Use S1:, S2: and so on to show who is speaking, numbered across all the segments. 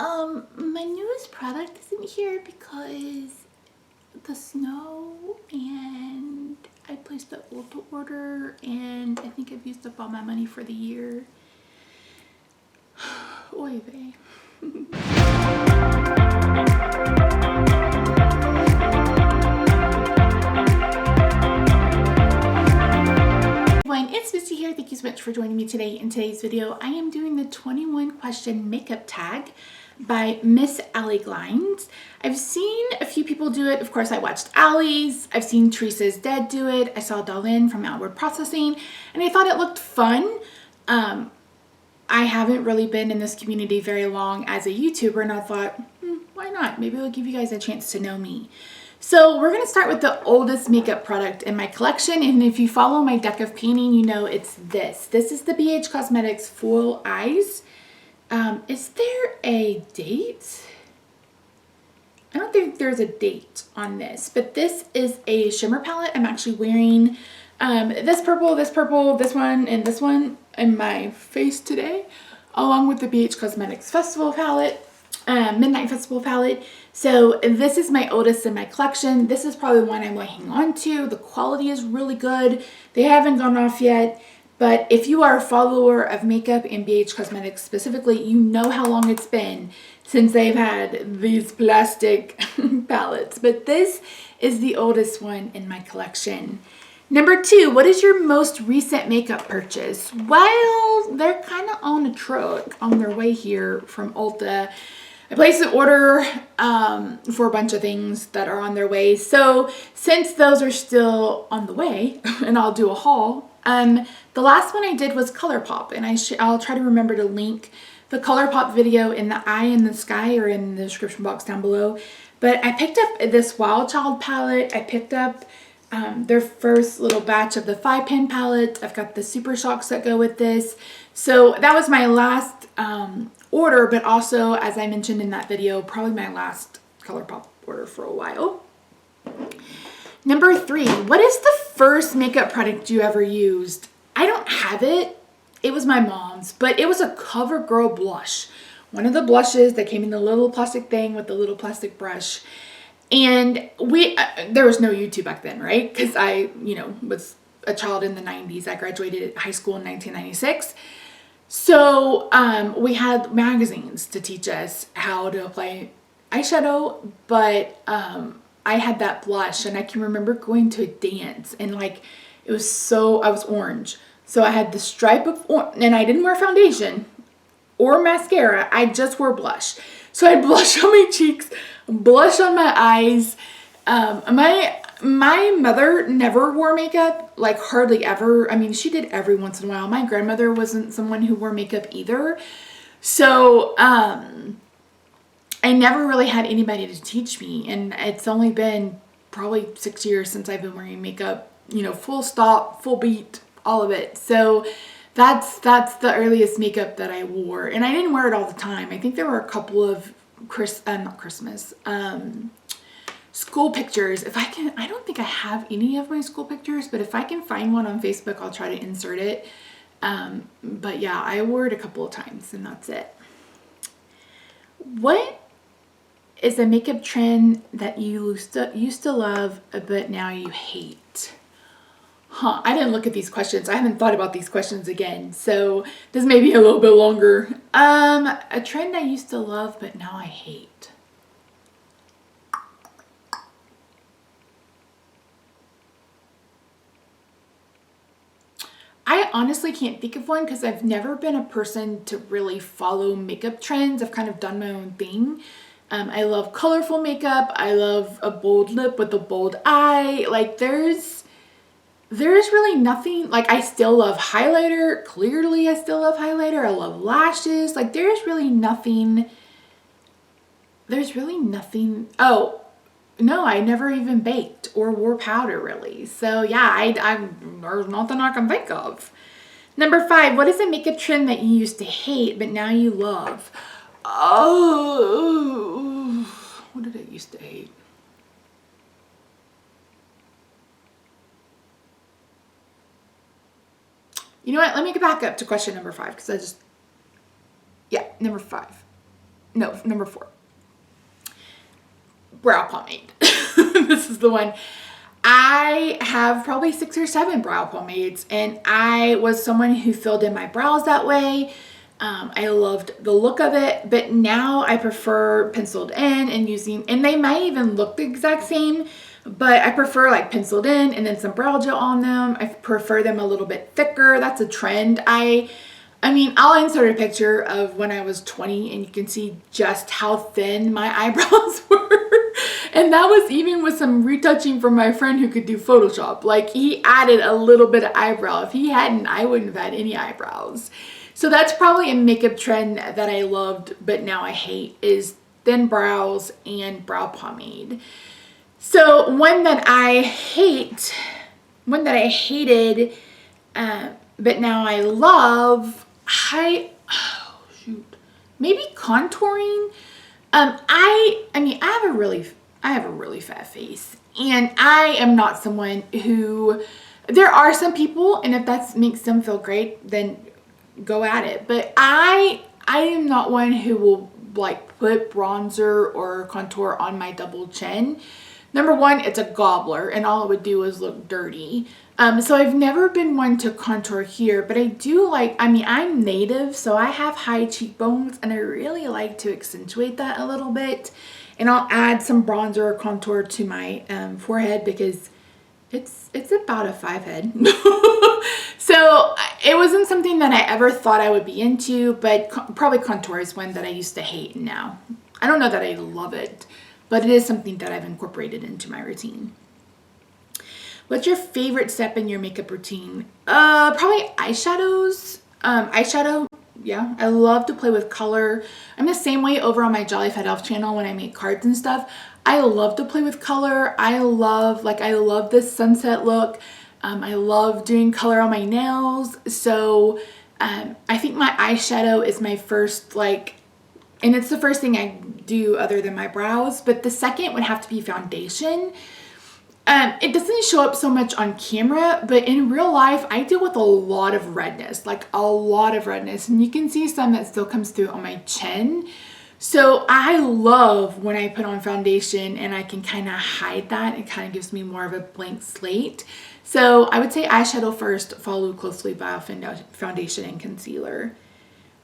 S1: My newest product isn't here because the snow, and I placed the Ulta order and I think I've used up all my money for the year. Oy vey. It's Misty here. Thank you so much for joining me today. In today's video, I am doing the 21 question makeup tag by Miss Allie Glines. I've seen a few people do it. Of course, I watched Allie's. I've seen Teresa's Dead do it. I saw Darlene from Outward Processing, and I thought it looked fun. I haven't really been in this community very long as a YouTuber, and I thought, why not? Maybe it'll give you guys a chance to know me. So we're going to start with the oldest makeup product in my collection, and if you follow my deck of painting, you know it's this. This is the BH Cosmetics Full Eyes. Is there a date? I don't think there's a date on this, but this is a shimmer palette. I'm actually wearing this purple, this one, and this one in my face today, along with the BH Cosmetics Festival palette. Midnight Festival palette. So this is my oldest in my collection. This is probably one I'm hanging on to. The quality is really good. They haven't gone off yet, but if you are a follower of makeup and BH Cosmetics specifically, you know how long it's been since they've had these plastic palettes. But this is the oldest one in my collection. Number 2, what is your most recent makeup purchase? Well, they're kind of on a truck on their way here from Ulta. I placed an order for a bunch of things that are on their way. So since those are still on the way, and I'll do a haul, the last one I did was ColourPop, and I'll try to remember to link the ColourPop video in the eye in the sky or in the description box down below. But I picked up this Wild Child palette. I picked up their first little batch of the 5-pan palette. I've got the Super Shocks that go with this. So that was my last order, but also, as I mentioned in that video, probably my last ColourPop order for a while. Number 3, what is the first makeup product you ever used? I don't have it. It was my mom's, but it was a CoverGirl blush. One of the blushes that came in the little plastic thing with the little plastic brush. And there was no YouTube back then, right? Because I, was a child in the 90s. I graduated high school in 1996. So we had magazines to teach us how to apply eyeshadow, but I had that blush, and I can remember going to a dance, and I was orange. So I had the stripe of orange, and I didn't wear foundation or mascara. I just wore blush. So I had blush on my cheeks, blush on my eyes. My mother never wore makeup, like hardly ever. I mean, she did every once in a while. My grandmother wasn't someone who wore makeup either. So I never really had anybody to teach me. And it's only been probably 6 years since I've been wearing makeup, full stop, full beat, all of it. So that's the earliest makeup that I wore. And I didn't wear it all the time. I think there were a couple of school pictures. I don't think I have any of my school pictures, but if I can find one on Facebook, I'll try to insert it. But yeah, I wore it a couple of times, and that's it. What is a makeup trend that you used to love, but now you hate? I didn't look at these questions. I haven't thought about these questions again, so this may be a little bit longer. A trend I used to love, but now I hate. I honestly can't think of one because I've never been a person to really follow makeup trends. I've kind of done my own thing. I love colorful makeup. I love a bold lip with a bold eye. There's really nothing. I still love highlighter. Clearly, I still love highlighter. I love lashes. There's really nothing. Oh, no, I never even baked or wore powder, really. So yeah, there's nothing I can think of. Number 5, what is a makeup trend that you used to hate, but now you love? Oh, what did I used to hate? You know what? Let me get back up to question number 5 because number 5. no, number 4. Brow pomade. This is the one. I have probably 6 or 7 brow pomades, and I was someone who filled in my brows that way. I loved the look of it, but now I prefer penciled in and using, and they might even look the exact same, but I prefer like penciled in and then some brow gel on them. I prefer them a little bit thicker. That's a trend. I mean, I'll insert a picture of when I was 20 and you can see just how thin my eyebrows were. And that was even with some retouching from my friend who could do Photoshop. Like, he added a little bit of eyebrow. If he hadn't, I wouldn't have had any eyebrows. So that's probably a makeup trend that I loved, but now I hate, is thin brows and brow pomade. So one that I hated, but now I love, maybe contouring. I mean, I have a really fat face, and I am not someone who, there are some people, and if that makes them feel great, then go at it. But I am not one who will like put bronzer or contour on my double chin. Number one, it's a gobbler, and all it would do is look dirty. So I've never been one to contour here, but I do like, I mean, I'm native, so I have high cheekbones, and I really like to accentuate that a little bit. And I'll add some bronzer or contour to my forehead because it's about a 5 head. So it wasn't something that I ever thought I would be into, but probably contour is one that I used to hate now. I don't know that I love it, but it is something that I've incorporated into my routine. What's your favorite step in your makeup routine? Probably eyeshadows. Eyeshadow, yeah. I love to play with color. I'm the same way over on my Jolly Fat Elf channel when I make cards and stuff. I love to play with color. I love this sunset look. I love doing color on my nails. So I think my eyeshadow is my first, like, and it's the first thing I do other than my brows, but the second would have to be foundation. It doesn't show up so much on camera, but in real life, I deal with a lot of redness, like a lot of redness, and you can see some that still comes through on my chin. So I love when I put on foundation and I can kind of hide that. It kind of gives me more of a blank slate. So I would say eyeshadow first, followed closely by foundation and concealer.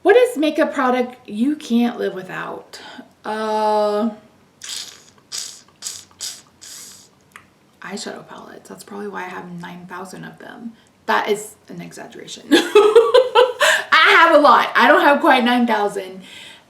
S1: What is makeup product you can't live without? Eyeshadow palettes. That's probably why I have 9,000 of them. That is an exaggeration. I have a lot. I don't have quite 9,000.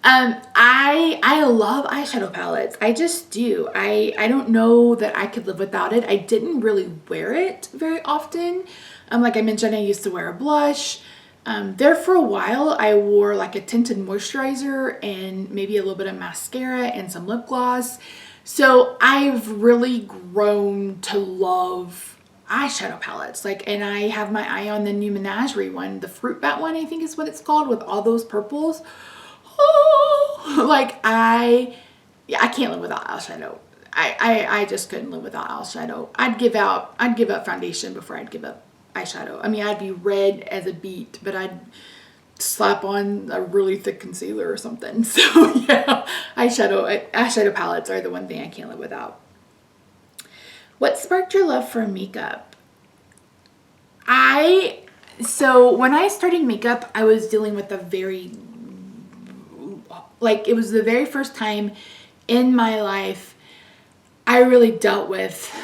S1: I love eyeshadow palettes. I just do. I don't know that I could live without it. I didn't really wear it very often. Like I mentioned, I used to wear a blush. There for a while, I wore like a tinted moisturizer and maybe a little bit of mascara and some lip gloss. So I've really grown to love eyeshadow palettes. Like, and I have my eye on the new Menagerie one, the Fruit Bat one, I think is what it's called, with all those purples. Oh, like I can't live without eyeshadow. I just couldn't live without eyeshadow. I'd give up foundation before I'd give up eyeshadow. I mean, I'd be red as a beet, but I'd slap on a really thick concealer or something. So yeah, eyeshadow palettes are the one thing I can't live without. What sparked your love for makeup? So when I started makeup, I was dealing with it was the very first time in my life I really dealt with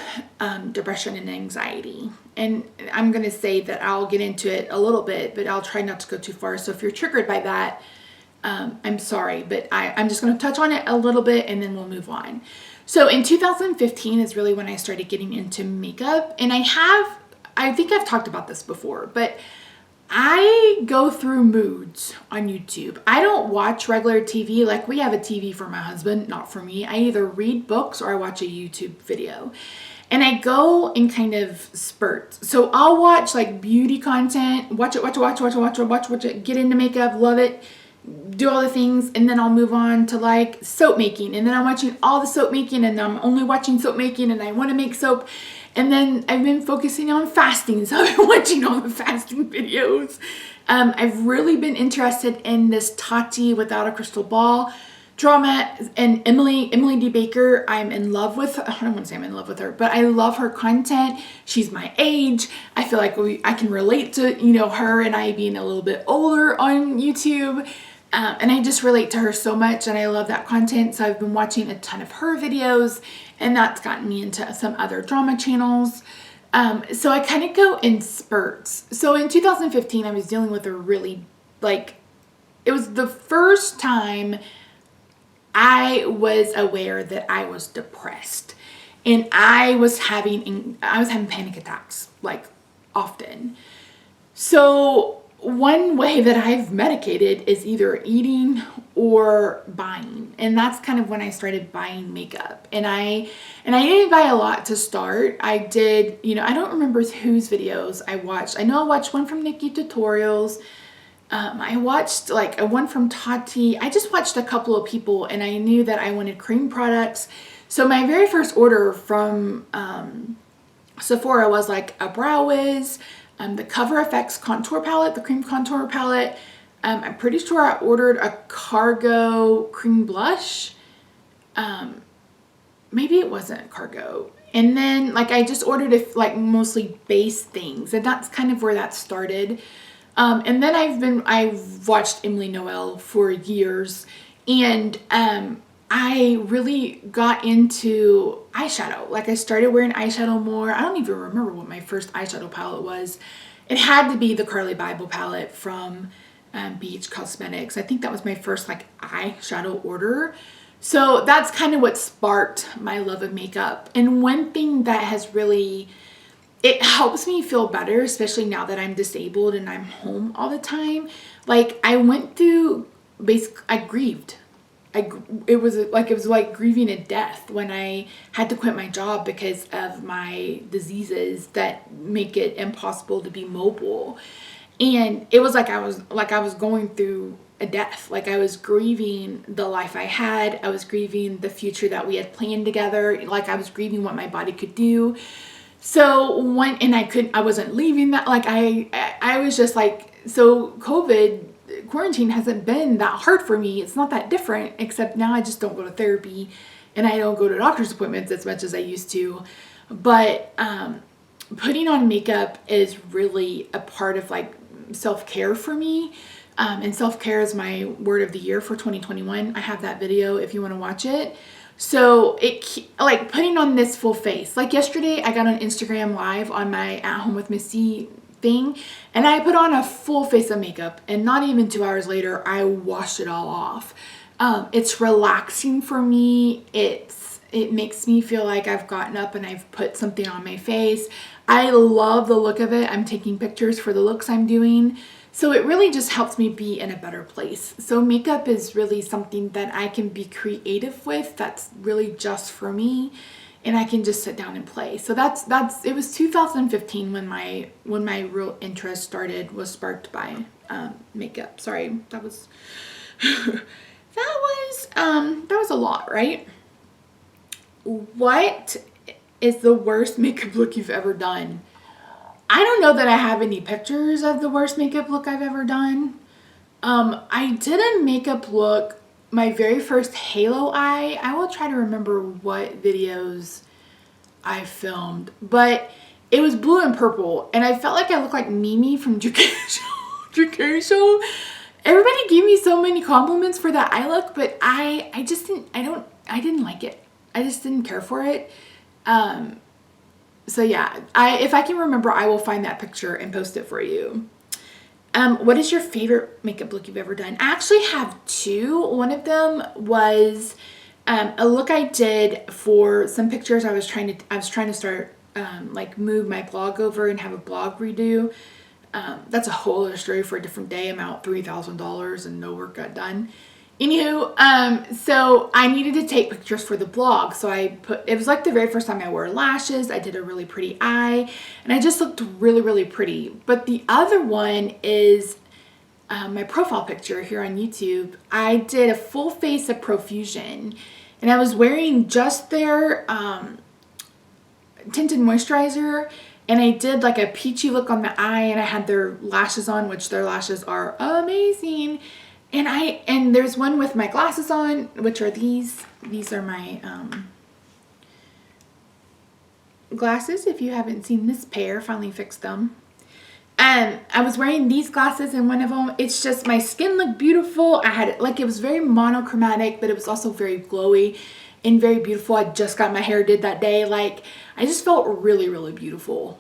S1: depression and anxiety. And I'm going to say that I'll get into it a little bit, but I'll try not to go too far. So if you're triggered by that, I'm sorry, but I'm just going to touch on it a little bit and then we'll move on. So in 2015 is really when I started getting into makeup. And I think I've talked about this before, but I go through moods on YouTube. I don't watch regular TV. Like, we have a TV for my husband, not for me. I either read books or I watch a YouTube video. And I go in kind of spurts. So I'll watch like beauty content, watch it, get into makeup, love it, do all the things, and then I'll move on to like soap making. And then I'm watching all the soap making, and I'm only watching soap making, and I want to make soap. And then I've been focusing on fasting, so I've been watching all the fasting videos. I've really been interested in this Tati without a crystal ball drama. And Emily D. Baker, I'm in love with, I don't want to say I'm in love with her, but I love her content. She's my age. I feel like I can relate to, you know, her and I being a little bit older on YouTube. And I just relate to her so much, and I love that content. So I've been watching a ton of her videos, and that's gotten me into some other drama channels. So I kind of go in spurts. So in 2015, I was dealing with a really, like, it was the first time I was aware that I was depressed, and I was having panic attacks, like, often. So one way that I've medicated is either eating or buying. And that's kind of when I started buying makeup. And I didn't buy a lot to start. I did, you know, I don't remember whose videos I watched. I know I watched one from Nikki Tutorials. I watched like a one from Tati. I just watched a couple of people, and I knew that I wanted cream products. So my very first order from Sephora was like a Brow Wiz, the Cover FX contour palette, the cream contour palette. I'm pretty sure I ordered a Cargo cream blush. Maybe it wasn't Cargo. And then like I just ordered like mostly base things, and that's kind of where that started. And then I've watched Emily Noel for years, and I really got into eyeshadow. Like I started wearing eyeshadow more. I don't even remember what my first eyeshadow palette was. It had to be the Carly Bible palette from Beach Cosmetics. I think that was my first like eyeshadow order. So that's kind of what sparked my love of makeup. And one thing that has really, it helps me feel better, especially now that I'm disabled and I'm home all the time. Like I went through, I grieved. It was like grieving a death when I had to quit my job because of my diseases that make it impossible to be mobile. And it was like I was going through a death. Like I was grieving the life I had. I was grieving the future that we had planned together. Like I was grieving what my body could do. So I wasn't leaving that. Like I was just like, so quarantine hasn't been that hard for me. It's not that different, except now I just don't go to therapy and I don't go to doctor's appointments as much as I used to. But putting on makeup is really a part of like self-care for me. And self-care is my word of the year for 2021. I have that video if you want to watch it. So like putting on this full face, like yesterday I got on Instagram live on my At Home with Missy thing, and I put on a full face of makeup, and not even 2 hours later I washed it all off. It's relaxing for me. It makes me feel like I've gotten up and I've put something on my face. I love the look of it. I'm taking pictures for the looks I'm doing. So it really just helps me be in a better place. So makeup is really something that I can be creative with. That's really just for me, and I can just sit down and play. So it was 2015 when my real interest was sparked by makeup. Sorry, that was that was a lot, right? What is the worst makeup look you've ever done? I don't know that I have any pictures of the worst makeup look I've ever done. I did a makeup look, my very first halo eye. I will try to remember what videos I filmed, but it was blue and purple, and I felt like I looked like Mimi from Drew Show. Everybody gave me so many compliments for that eye look, but I didn't like it. I just didn't care for it. So yeah, if I can remember, I will find that picture and post it for you. What is your favorite makeup look you've ever done? I actually have two. One of them was a look I did for some pictures I was trying to start like move my blog over and have a blog redo. That's a whole other story for a different day. I'm out $3,000 and no work got done. Anywho, so I needed to take pictures for the blog. So it was like the very first time I wore lashes. I did a really pretty eye, and I just looked really, really pretty. But the other one is my profile picture here on YouTube. I did a full face of Profusion, and I was wearing just their tinted moisturizer, and I did like a peachy look on the eye, and I had their lashes on, which their lashes are amazing. And there's one with my glasses on, which are these. These are my glasses. If you haven't seen this pair, finally fixed them. And I was wearing these glasses in one of them. It's just, my skin looked beautiful. I had it, like, it was very monochromatic, but it was also very glowy and very beautiful. I just got my hair did that day. Like, I just felt really, really beautiful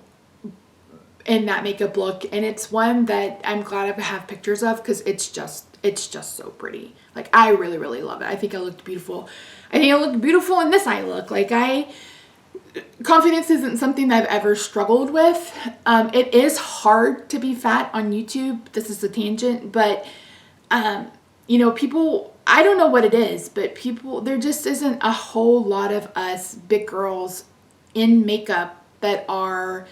S1: in that makeup look. And it's one that I'm glad I have pictures of, because it's just so pretty. Like, I really, really love it. I think I looked beautiful. I think I looked beautiful in this eye look. Like, confidence isn't something that I've ever struggled with. It is hard to be fat on YouTube. This is a tangent, but you know, people, I don't know what it is, but people, there just isn't a whole lot of us big girls in makeup that are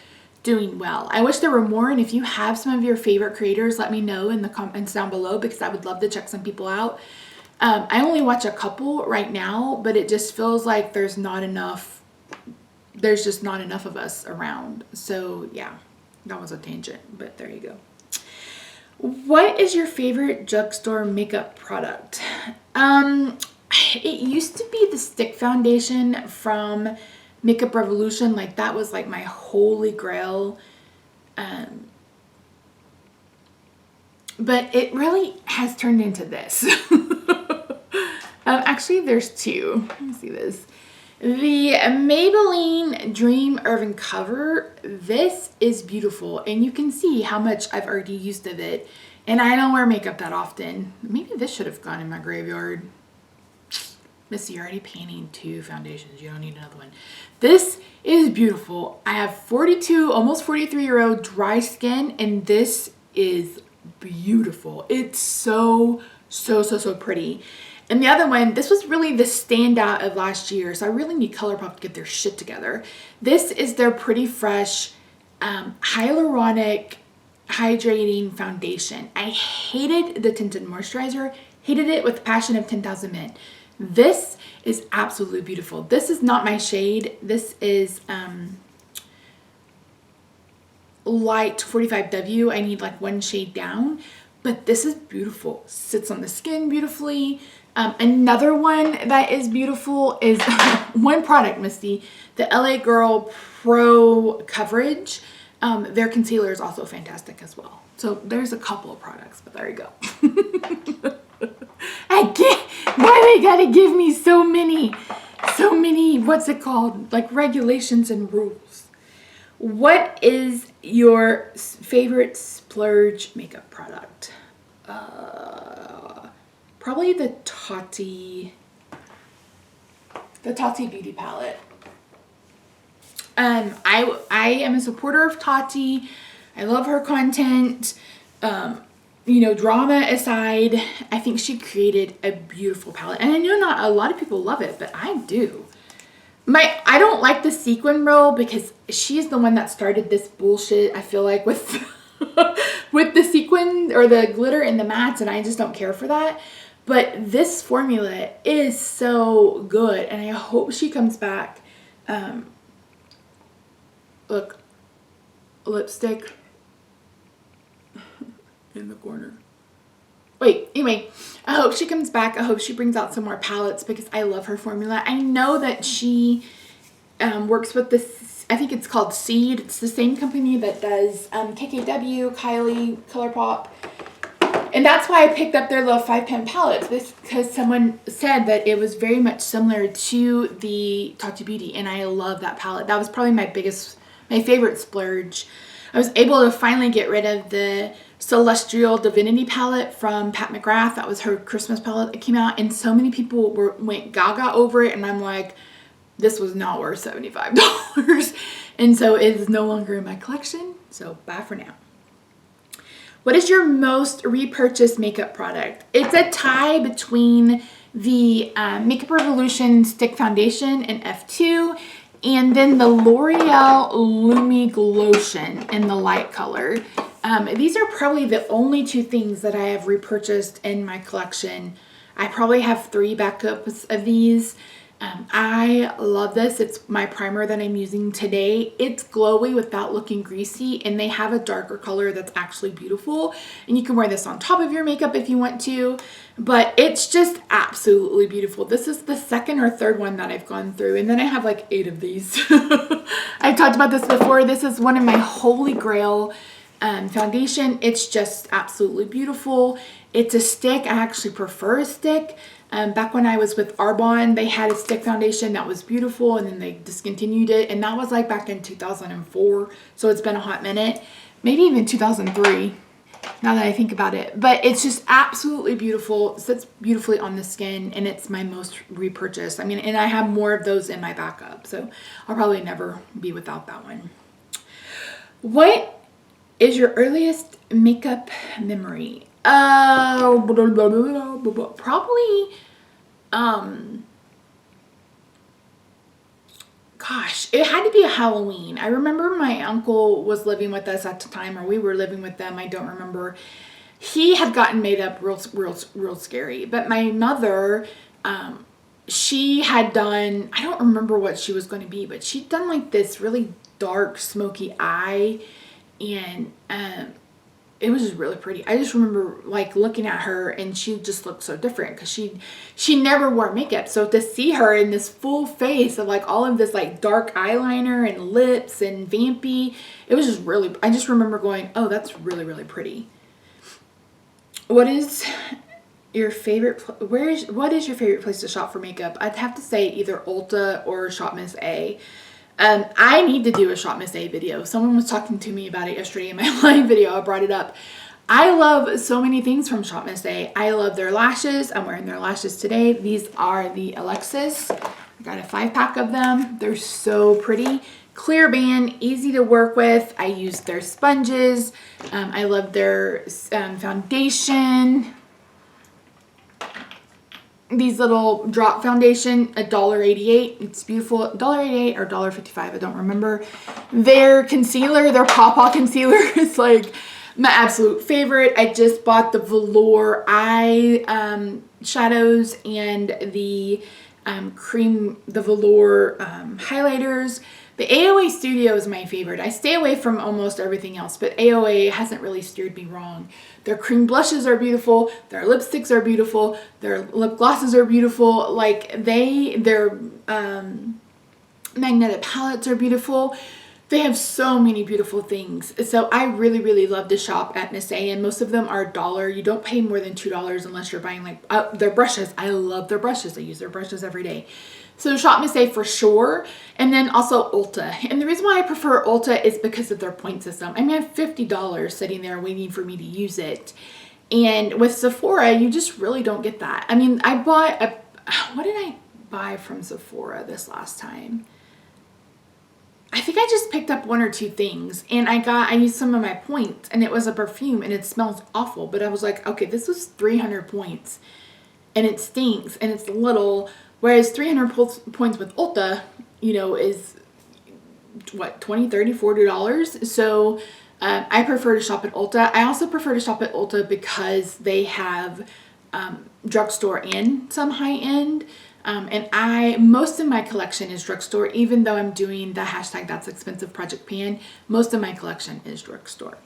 S1: doing well. I wish there were more, and if you have some of your favorite creators, let me know in the comments down below, because I would love to check some people out. I only watch a couple right now, but it just feels like there's just not enough of us around. So yeah, that was a tangent, but there you go. What is your favorite drugstore makeup product? It used to be the stick foundation from Makeup Revolution. Like, that was like my holy grail. But it really has turned into this. Actually, there's two. Let me see this. The Maybelline Dream Urban Cover. This is beautiful, and you can see how much I've already used of it. And I don't wear makeup that often. Maybe this should have gone in my graveyard. Missy, you're already painting 2 foundations. You don't need another one. This is beautiful. I have 42, almost 43-year-old dry skin, and this is beautiful. It's so pretty. And the other one, this was really the standout of last year, so I really need ColourPop to get their shit together. This is their Pretty Fresh Hyaluronic Hydrating Foundation. I hated the tinted moisturizer, hated it with the passion of 10,000 Men. This is absolutely beautiful. This is not my shade. This is light 45W. I need like one shade down, but this is beautiful. Sits on the skin beautifully. Another one that is beautiful is one product, Misty, the LA Girl Pro Coverage. Their concealer is also fantastic as well. So there's a couple of products, but there you go. I can't, why they gotta give me so many, what's it called? Like regulations and rules. What is your favorite splurge makeup product? Probably the Tati Beauty Palette. I am a supporter of Tati. I love her content. You know, drama aside, I think she created a beautiful palette. And I know not a lot of people love it, but I do. I don't like the sequin roll because she's the one that started this bullshit, I feel like, with with the sequin or the glitter and the mattes, and I just don't care for that. But this formula is so good, and I hope she comes back. Look, lipstick in the corner. Wait, anyway, I hope she comes back. I hope she brings out some more palettes because I love her formula. I know that she works with this, I think it's called Seed. It's the same company that does KKW, Kylie, ColourPop. And that's why I picked up their little 5-pan palettes, because someone said that it was very much similar to the Tati Beauty, and I love that palette. That was probably my favorite splurge. I was able to finally get rid of the Celestial Divinity palette from Pat McGrath. That was her Christmas palette that came out, and so many people went gaga over it, and I'm like, this was not worth $75. And so it is no longer in my collection, so bye for now. What is your most repurchased makeup product? It's a tie between the Makeup Revolution Stick Foundation in F2 and then the L'Oreal Lumi Glotion in the light color. These are probably the only 2 things that I have repurchased in my collection. I probably have 3 backups of these. I love this. It's my primer that I'm using today. It's glowy without looking greasy, and they have a darker color that's actually beautiful. And you can wear this on top of your makeup if you want to, but it's just absolutely beautiful. This is the second or third one that I've gone through, and then I have like 8 of these. I've talked about this before. This is one of my holy grail foundation. It's just absolutely beautiful. It's a stick. I actually prefer a stick. Back when I was with Arbonne, they had a stick foundation that was beautiful, and then they discontinued it, and that was like back in 2004, so it's been a hot minute, maybe even 2003 now that I think about it. But it's just absolutely beautiful. It sits beautifully on the skin, and it's my most repurchased. I mean, and I have more of those in my backup, so I'll probably never be without that one. What is your earliest makeup memory? Probably, gosh, it had to be a Halloween. I remember my uncle was living with us at the time, or we were living with them. I don't remember. He had gotten made up real scary. But my mother, she had done, I don't remember what she was going to be, but she'd done like this really dark, smoky eye, and, it was just really pretty. I just remember like looking at her, and she just looked so different because she never wore makeup. So to see her in this full face of like all of this like dark eyeliner and lips and vampy, it was just really, I just remember going, oh, that's really, really pretty. What is your favorite, what is your favorite place to shop for makeup? I'd have to say either Ulta or Shop Miss A. I need to do a Shop Miss A video. Someone was talking to me about it yesterday in my live video. I brought it up. I love so many things from Shop Miss A. I love their lashes. I'm wearing their lashes today. These are the Alexis. I got a 5-pack of them. They're so pretty. Clear band, easy to work with. I use their sponges. I love their foundation. These little drop foundation, $1.88. It's beautiful. $1.88 or $1.55, I don't remember. Their concealer, their Paw Concealer is like my absolute favorite. I just bought the velour eye shadows and the velour highlighters. The AOA Studio is my favorite. I stay away from almost everything else, but AOA hasn't really steered me wrong. Their cream blushes are beautiful. Their lipsticks are beautiful. Their lip glosses are beautiful. Like their magnetic palettes are beautiful. They have so many beautiful things. So I really, really love to shop at Miss A, and most of them are $1. You don't pay more than $2 unless you're buying like their brushes. I love their brushes. I use their brushes every day. So Shop Miss A for sure, and then also Ulta. And the reason why I prefer Ulta is because of their point system. I mean, I have $50 sitting there waiting for me to use it. And with Sephora, you just really don't get that. I mean, I bought what did I buy from Sephora this last time? I think I just picked up 1 or 2 things, and I used some of my points, and it was a perfume, and it smells awful. But I was like, okay, this was 300 points, and it stinks, and it's little. Whereas 300 points with Ulta, you know, is what, $20, $30, $40. So I prefer to shop at Ulta. I also prefer to shop at Ulta because they have drugstore and some high end. And most of my collection is drugstore, even though I'm doing the hashtag That's Expensive Project Pan. Most of my collection is drugstore.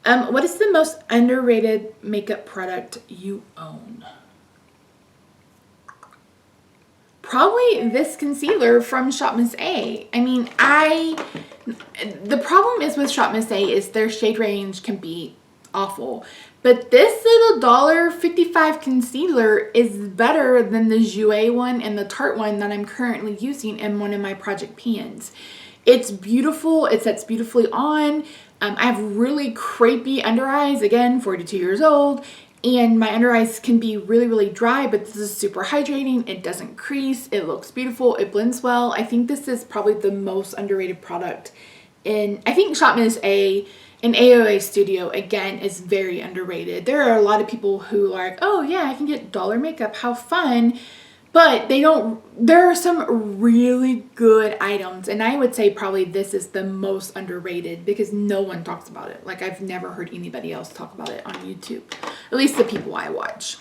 S1: What is the most underrated makeup product you own? Probably this concealer from Shop Miss A. I mean, the problem is with Shop Miss A is their shade range can be awful. But this little $1.55 concealer is better than the Jouer one and the Tarte one that I'm currently using in one of my project pans. It's beautiful. It sets beautifully on. I have really crepey under eyes. Again, 42 years old. And my under eyes can be really, really dry, but this is super hydrating. It doesn't crease. It looks beautiful. It blends well. I think this is probably the most underrated product I think Shop Miss A and AOA Studio, again, is very underrated. There are a lot of people who are like, oh yeah, I can get dollar makeup. How fun. But there are some really good items, and I would say probably this is the most underrated because no one talks about it. Like, I've never heard anybody else talk about it on YouTube, at least the people I watch.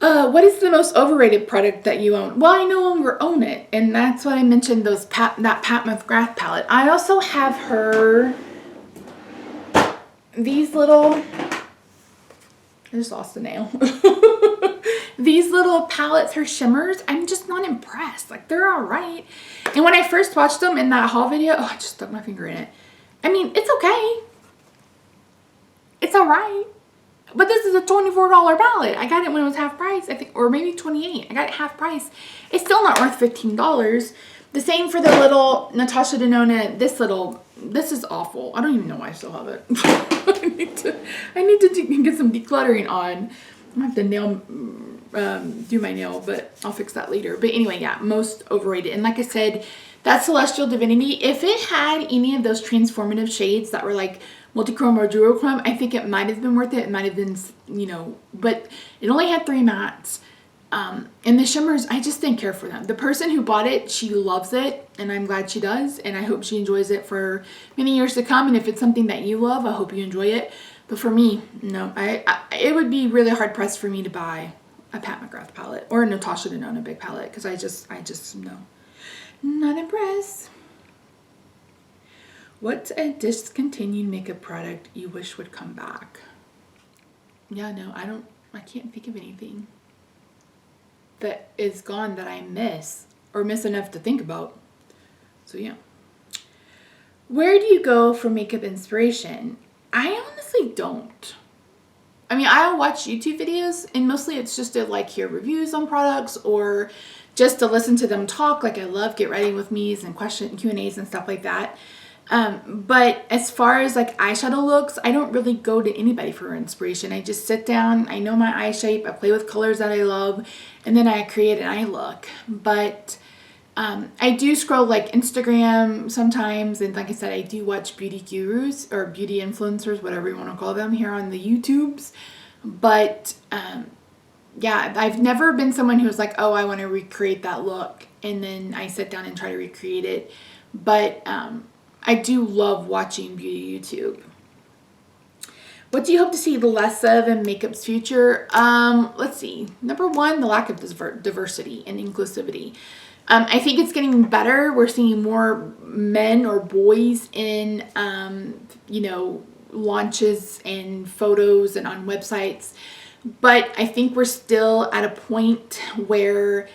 S1: What is the most overrated product that you own? Well, I no longer own it, and that's what I mentioned, that Pat McGrath palette. I also have these little, I just lost a nail. These little palettes, her shimmers, I'm just not impressed. Like, they're all right. And when I first watched them in that haul video, I just stuck my finger in it. I mean, it's okay. It's all right. But this is a $24 palette. I got it when it was half price, I think, or maybe $28. I got it half price. It's still not worth $15. The same for the little Natasha Denona. This is awful. I don't even know why I still have it. I need to get some decluttering on. I have to do my nail, but I'll fix that later. But anyway, yeah, most overrated. And like I said, that Celestial Divinity, if it had any of those transformative shades that were like multichrome or duochrome, I think it might have been worth it. It might have been, you know, but it only had 3 mattes. And the shimmers, I just didn't care for them. The person who bought it, she loves it, and I'm glad she does, and I hope she enjoys it for many years to come. And if it's something that you love, I hope you enjoy it. But for me, no, it would be really hard pressed for me to buy a Pat McGrath palette or a Natasha Denona big palette, because I just no, not impressed. What's a discontinued makeup product you wish would come back? Yeah, no, I can't think of anything that is gone that I miss or miss enough to think about. So yeah. Where do you go for makeup inspiration? I honestly don't. I mean, I'll watch YouTube videos, and mostly it's just to like hear reviews on products or just to listen to them talk. Like, I love Get Ready With Me's and Q&As and stuff like that. But as far as like eyeshadow looks, I don't really go to anybody for inspiration. I just sit down, I know my eye shape, I play with colors that I love, and then I create an eye look. But I do scroll like Instagram sometimes, and like I said, I do watch beauty gurus or beauty influencers, whatever you want to call them, here on the YouTubes. But yeah, I've never been someone who's like, oh, I want to recreate that look, and then I sit down and try to recreate it. But I do love watching beauty YouTube. What do you hope to see less of in makeup's future? Let's see. Number one, the lack of diversity and inclusivity. I think it's getting better. We're seeing more men or boys in, you know, launches and photos and on websites. But I think we're still at a point where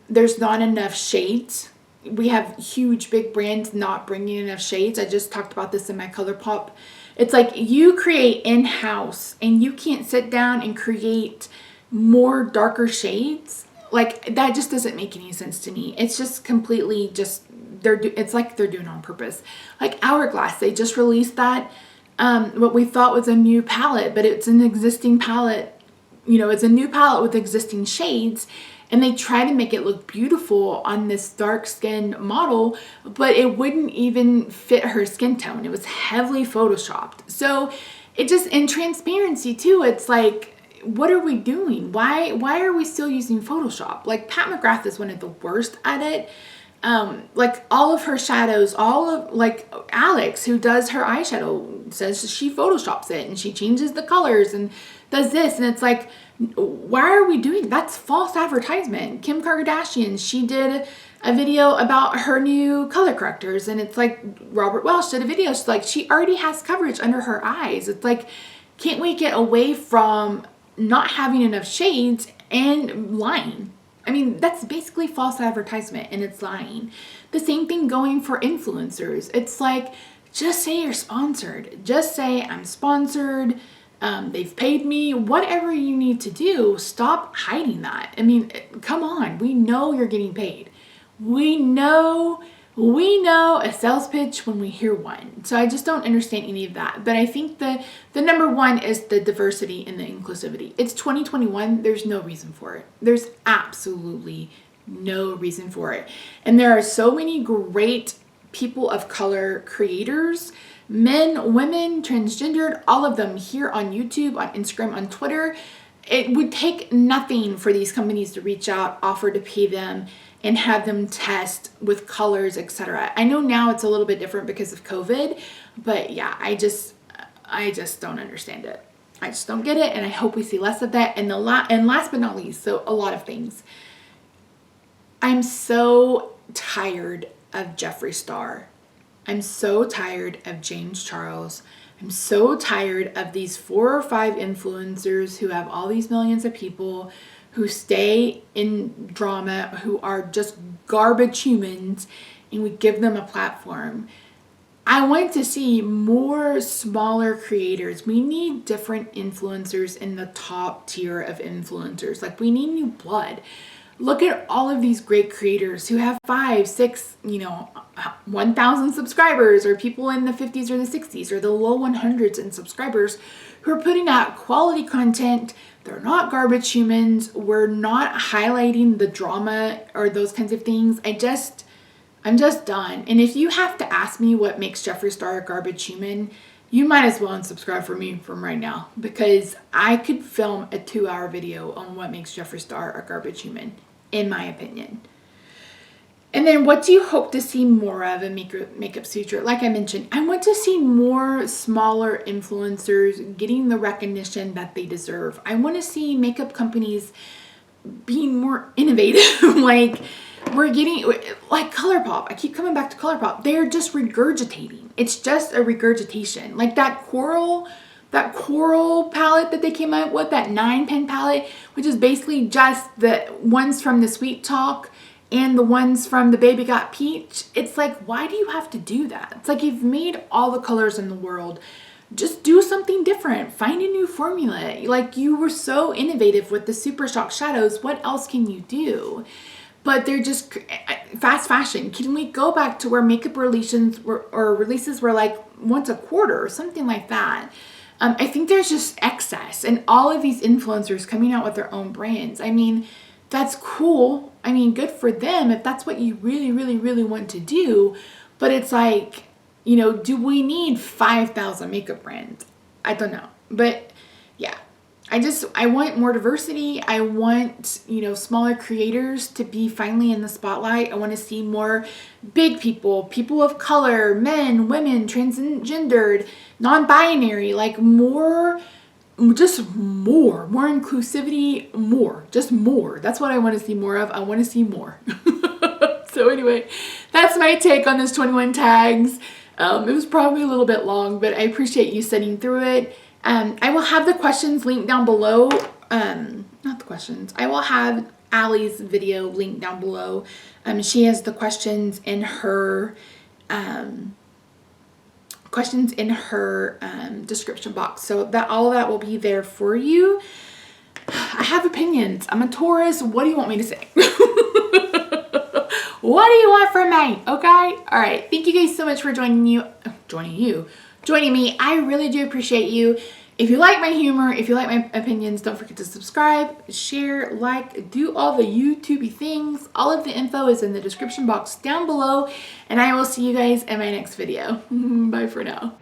S1: there's not enough shades. We have huge, big brands not bringing enough shades. I just talked about this in my ColourPop. It's like you create in-house and you can't sit down and create more darker shades. Like, that just doesn't make any sense to me. It's just completely just, it's like they're doing it on purpose. Like Hourglass, they just released that, what we thought was a new palette, but it's an existing palette. You know, it's a new palette with existing shades. And they try to make it look beautiful on this dark skinned model, but it wouldn't even fit her skin tone. It was heavily photoshopped. So it just, in transparency too, it's like, what are we doing? Why are we still using Photoshop? Like, Pat McGrath is one of the worst at it. Like, all of her shadows, like Alex, who does her eyeshadow, says she photoshops it and she changes the colors and does this. And it's like, why are we doing, that's false advertisement. Kim Kardashian, she did a video about her new color correctors, and it's like Robert Welsh did a video. She's like, she already has coverage under her eyes. It's like, can't we get away from not having enough shades and lying? I mean, that's basically false advertisement, and it's lying. The same thing going for influencers. It's like, just say you're sponsored. Just say I'm sponsored. They've paid me, whatever you need to do. Stop hiding that. I mean, come on. We know you're getting paid. We know a sales pitch when we hear one. So I just don't understand any of that. But I think the number one is the diversity and the inclusivity. It's 2021. There's no reason for it. There's absolutely no reason for it. And there are so many great people of color creators, men, women, transgendered, all of them here on YouTube, on Instagram, on Twitter. It would take nothing for these companies to reach out, offer to pay them, and have them test with colors, etc. I know now it's a little bit different because of COVID, but yeah, I just don't understand it. I just don't get it, and I hope we see less of that. And last but not least, so a lot of things. I'm so tired of Jeffree Star. I'm so tired of James Charles. I'm so tired of these 4 or 5 influencers who have all these millions of people who stay in drama, who are just garbage humans, and we give them a platform. I want to see more smaller creators. We need different influencers in the top tier of influencers. Like, we need new blood. Look at all of these great creators who have 5, 6, 1,000 subscribers, or people in the 50s or the 60s or the low 100s in subscribers who are putting out quality content. They're not garbage humans. We're not highlighting the drama or those kinds of things. I'm just done. And if you have to ask me what makes Jeffree Star a garbage human, you might as well unsubscribe from me from right now, because I could film a 2-hour video on what makes Jeffree Star a garbage human, in my opinion. And then what do you hope to see more of in Makeup's future? Like I mentioned, I want to see more smaller influencers getting the recognition that they deserve. I want to see makeup companies being more innovative. Like, we're getting, like ColourPop. I keep coming back to ColourPop. They're just regurgitating. It's just a regurgitation. Like that coral palette that they came out with, that 9-pen palette, which is basically just the ones from the Sweet Talk and the ones from the Baby Got Peach. It's like, why do you have to do that? It's like, you've made all the colors in the world. Just do something different. Find a new formula. Like, you were so innovative with the Super Shock shadows. What else can you do? But they're just fast fashion. Can we go back to where makeup releases were like once a quarter or something like that? I think there's just excess, and all of these influencers coming out with their own brands. I mean, that's cool. I mean, good for them if that's what you really, really, really want to do. But it's like, do we need 5,000 makeup brands? I don't know. But yeah. I want more diversity. I want, smaller creators to be finally in the spotlight. I want to see more big people of color, men, women, transgendered, non-binary, like more inclusivity, just more. That's what I want to see more of. I want to see more. So anyway, that's my take on this 21 tags. It was probably a little bit long, but I appreciate you sitting through it. I will have the questions linked down below. Not the questions. I will have Allie's video linked down below. She has the questions in her description box. So that all of that will be there for you. I have opinions. I'm a Taurus. What do you want me to say? What do you want from me? Okay. All right. Thank you guys so much for joining me. I really do appreciate you. If you like my humor, if you like my opinions, don't forget to subscribe, share, like, do all the YouTubey things. All of the info is in the description box down below, and I will see you guys in my next video. Bye for now.